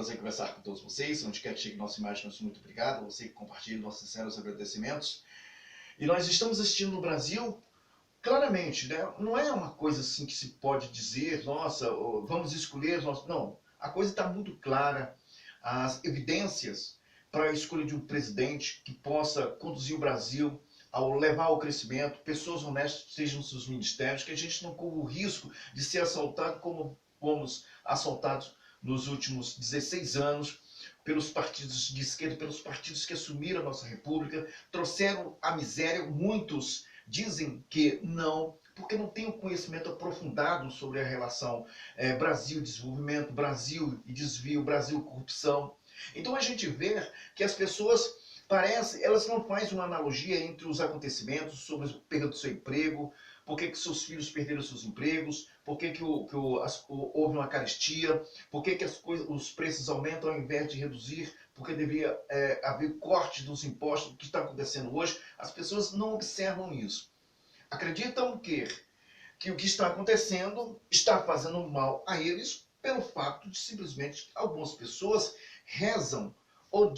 prazer conversar com todos vocês. Onde quer que chegue nossa imagem, nosso muito obrigado. A você que compartilha nossos sinceros agradecimentos. E nós estamos assistindo no Brasil, claramente, né? Não é uma coisa assim que se pode dizer, nossa, vamos escolher, não. A coisa está muito clara. As evidências para a escolha de um presidente que possa conduzir o Brasil ao levar ao crescimento, pessoas honestas sejam nos seus ministérios, que a gente não corra o risco de ser assaltado como fomos assaltados nos últimos 16 anos pelos partidos de esquerda, pelos partidos que assumiram a nossa república, trouxeram a miséria. Muitos dizem que não, porque não tem um conhecimento aprofundado sobre a relação Brasil-desenvolvimento, Brasil e desvio, Brasil-corrupção. Então a gente vê que as pessoas elas não fazem uma analogia entre os acontecimentos sobre a perda do seu emprego, por que seus filhos perderam seus empregos, por que houve uma carestia, por que os preços aumentam ao invés de reduzir, porque deveria haver corte dos impostos, o que está acontecendo hoje. As pessoas não observam isso. Acreditam que o que está acontecendo está fazendo mal a eles pelo fato de simplesmente algumas pessoas rezam ou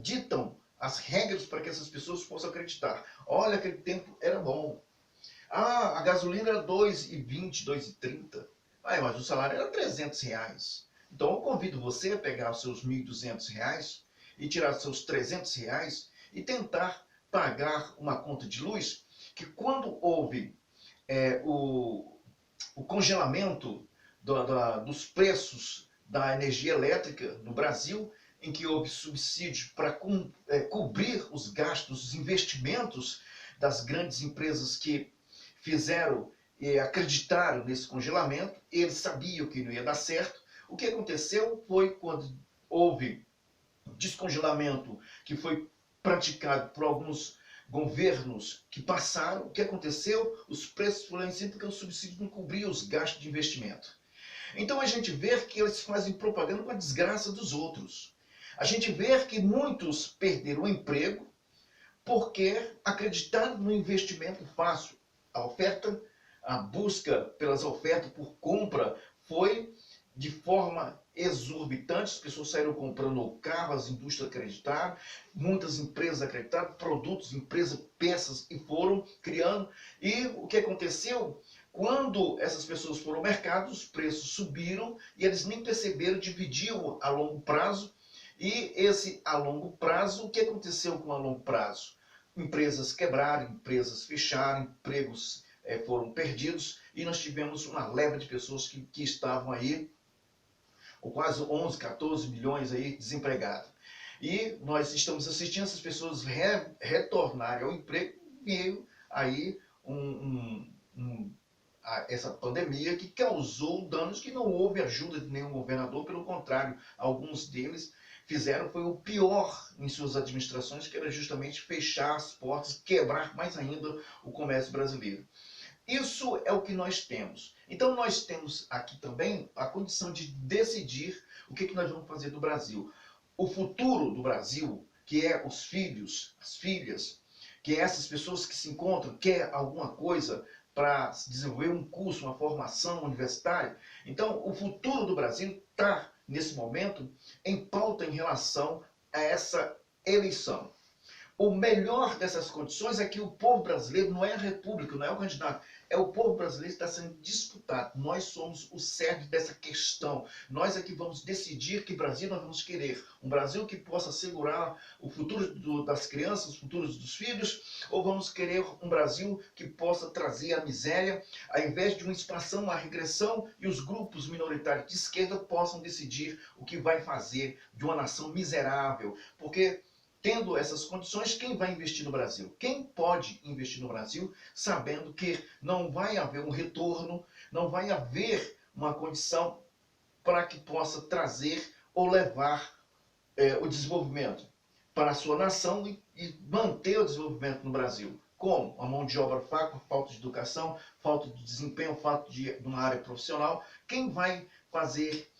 ditam as regras para que essas pessoas possam acreditar. Olha, aquele tempo era bom. A gasolina era 2,20, 2,30. Mas o salário era R$300. Então eu convido você a pegar os seus R$1.200 e tirar os seus R$300 e tentar pagar uma conta de luz que, quando houve o congelamento dos preços da energia elétrica no Brasil, em que houve subsídio para cobrir os gastos, os investimentos das grandes empresas que fizeram e acreditaram nesse congelamento, eles sabiam que não ia dar certo. O que aconteceu foi quando houve descongelamento que foi praticado por alguns governos que passaram. O que aconteceu? Os preços foram lá em cima porque o subsídio não cobria os gastos de investimento. Então a gente vê que eles fazem propaganda com a desgraça dos outros. A gente vê que muitos perderam o emprego porque acreditaram no investimento fácil. A busca pelas ofertas por compra foi de forma exorbitante. As pessoas saíram comprando carro, as indústrias acreditaram, muitas empresas acreditaram, produtos, empresas, peças, e foram criando. E o que aconteceu? Quando essas pessoas foram ao mercado, os preços subiram e eles nem perceberam, dividiam a longo prazo. E esse a longo prazo, o que aconteceu com a longo prazo? Empresas quebraram, empresas fecharam, empregos foram perdidos, e nós tivemos uma leva de pessoas que estavam aí, ou quase 11, 14 milhões aí desempregados. E nós estamos assistindo essas pessoas retornarem ao emprego. Veio aí essa pandemia que causou danos que não houve ajuda de nenhum governador. Pelo contrário, alguns deles foi o pior em suas administrações, que era justamente fechar as portas, quebrar mais ainda o comércio brasileiro. Isso é o que nós temos. Então nós temos aqui também a condição de decidir o que nós vamos fazer do Brasil. O futuro do Brasil, que é os filhos, as filhas, que é essas pessoas que se encontram, quer alguma coisa para desenvolver um curso, uma formação universitária. Então o futuro do Brasil está, nesse momento, em pauta em relação a essa eleição. O melhor dessas condições é que o povo brasileiro não é a república, não é o candidato, é o povo brasileiro que está sendo disputado. Nós somos o cerne dessa questão. Nós é que vamos decidir que Brasil nós vamos querer. Um Brasil que possa assegurar o futuro das crianças, o futuro dos filhos, ou vamos querer um Brasil que possa trazer a miséria, ao invés de uma expansão, uma regressão, e os grupos minoritários de esquerda possam decidir o que vai fazer de uma nação miserável. Porque tendo essas condições, quem vai investir no Brasil? Quem pode investir no Brasil sabendo que não vai haver um retorno, não vai haver uma condição para que possa trazer ou levar o desenvolvimento para a sua nação e manter o desenvolvimento no Brasil? Como? A mão de obra fraca, falta de educação, falta de desempenho, falta de uma área profissional. Quem vai fazer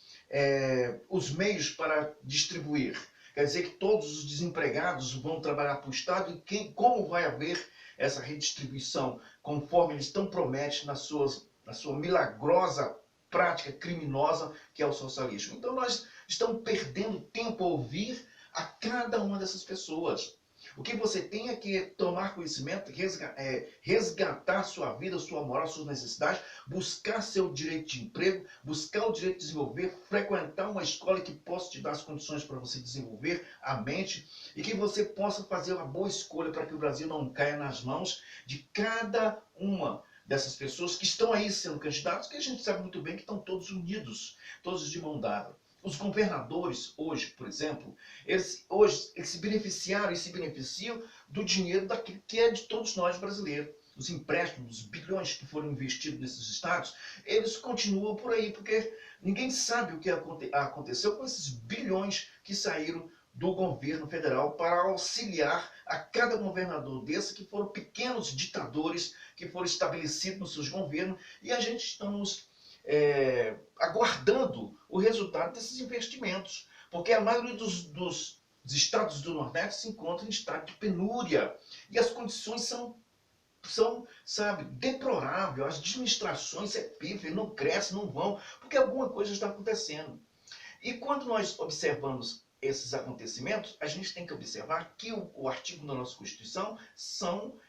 os meios para distribuir? Quer dizer que todos os desempregados vão trabalhar para o Estado, e como vai haver essa redistribuição, conforme eles estão prometem na sua milagrosa prática criminosa que é o socialismo? Então nós estão perdendo tempo a ouvir a cada uma dessas pessoas. O que você tem é que tomar conhecimento, resgatar sua vida, sua moral, suas necessidades, buscar seu direito de emprego, buscar o direito de desenvolver, frequentar uma escola que possa te dar as condições para você desenvolver a mente e que você possa fazer uma boa escolha para que o Brasil não caia nas mãos de cada uma dessas pessoas que estão aí sendo candidatos, que a gente sabe muito bem que estão todos unidos, todos de mão dada. Os governadores hoje, por exemplo, eles se beneficiaram e se beneficiam do dinheiro daquilo que é de todos nós brasileiros. Os empréstimos, os bilhões que foram investidos nesses estados, eles continuam por aí, porque ninguém sabe o que aconteceu com esses bilhões que saíram do governo federal para auxiliar a cada governador desse, que foram pequenos ditadores que foram estabelecidos nos seus governos, e a gente estamos aguardando o resultado desses investimentos, porque a maioria dos estados do Nordeste se encontra em estado de penúria e as condições são, sabe, deploráveis, as administrações é pífia, não crescem, não vão, porque alguma coisa está acontecendo. E quando nós observamos esses acontecimentos, a gente tem que observar que o artigo da nossa Constituição estão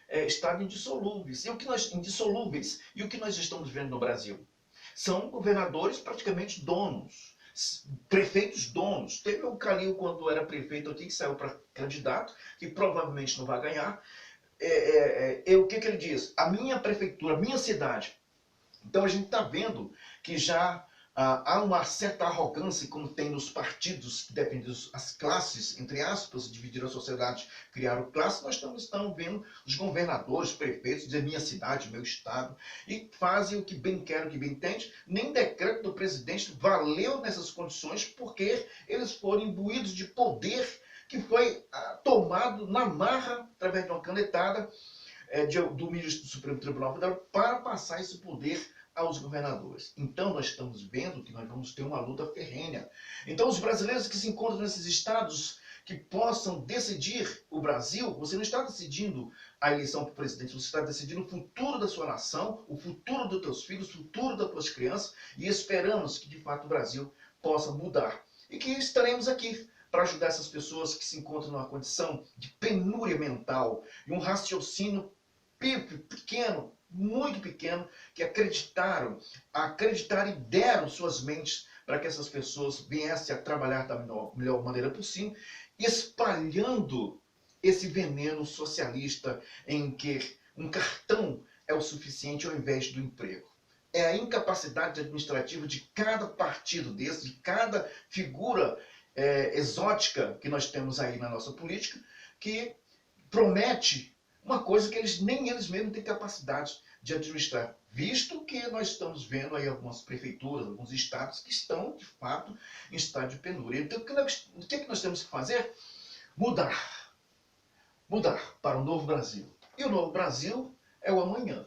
indissolúveis. Indissolúveis. E o que nós estamos vendo no Brasil? São governadores praticamente donos, prefeitos donos. Teve o Calil, quando era prefeito aqui, que saiu para candidato, que provavelmente não vai ganhar. O que ele diz? A minha prefeitura, a minha cidade. Então a gente está vendo que já há uma certa arrogância, como tem nos partidos que defendem as classes, entre aspas, dividir a sociedade, criaram classes. Nós estamos vendo os governadores, prefeitos, dizer minha cidade, meu estado, e fazem o que bem querem, o que bem entendem. Nem decreto do presidente valeu nessas condições, porque eles foram imbuídos de poder que foi tomado na marra, através de uma canetada do ministro do Supremo Tribunal Federal, para passar esse poder aos governadores. Então nós estamos vendo que nós vamos ter uma luta ferrenha. Então os brasileiros que se encontram nesses estados que possam decidir o Brasil, você não está decidindo a eleição para o presidente, você está decidindo o futuro da sua nação, o futuro dos teus filhos, o futuro das tuas crianças, e esperamos que de fato o Brasil possa mudar. E que estaremos aqui para ajudar essas pessoas que se encontram numa condição de penúria mental e um raciocínio pequeno, muito pequeno, que acreditaram e deram suas mentes para que essas pessoas viessem a trabalhar da melhor maneira possível, espalhando esse veneno socialista em que um cartão é o suficiente ao invés do emprego. É a incapacidade administrativa de cada partido desse, de cada figura exótica que nós temos aí na nossa política, que promete uma coisa que nem eles mesmos têm capacidade de administrar, visto que nós estamos vendo aí algumas prefeituras, alguns estados que estão, de fato, em estado de penúria. Então, o que nós temos que fazer? Mudar. Mudar para o novo Brasil. E o novo Brasil é o amanhã.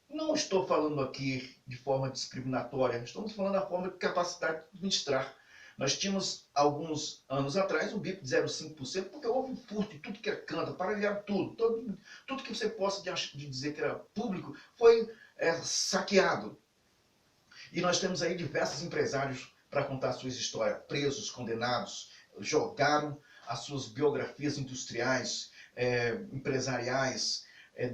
Não estou falando aqui de forma discriminatória, estamos falando da forma de capacidade de administrar. Nós tínhamos, alguns anos atrás, um BIP de 0,5%, porque houve um furto em tudo que é canto, paralelaram tudo. Tudo que você possa dizer que era público foi saqueado. E nós temos aí diversos empresários para contar suas histórias, presos, condenados, jogaram as suas biografias industriais, empresariais,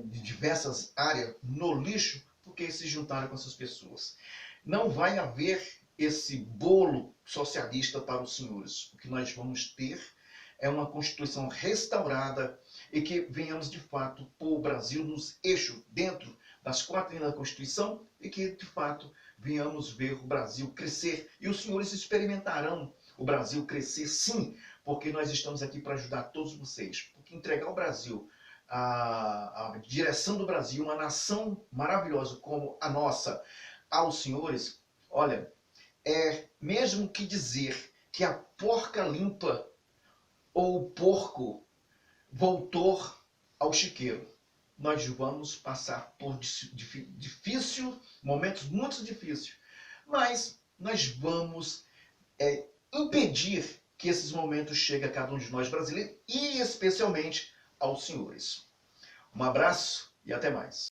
de diversas áreas no lixo, porque se juntaram com essas pessoas. Não vai haver esse bolo socialista para os senhores. O que nós vamos ter é uma Constituição restaurada e que venhamos, de fato, pôr o Brasil nos eixos, dentro das 4 linhas da Constituição, e que, de fato, venhamos ver o Brasil crescer. E os senhores experimentarão o Brasil crescer, sim, porque nós estamos aqui para ajudar todos vocês. Porque entregar o Brasil, a direção do Brasil, uma nação maravilhosa como a nossa, aos senhores, olha, mesmo que dizer que a porca limpa ou o porco voltou ao chiqueiro. Nós vamos passar por momentos muito difíceis, mas nós vamos impedir que esses momentos cheguem a cada um de nós brasileiros e especialmente aos senhores. Um abraço e até mais.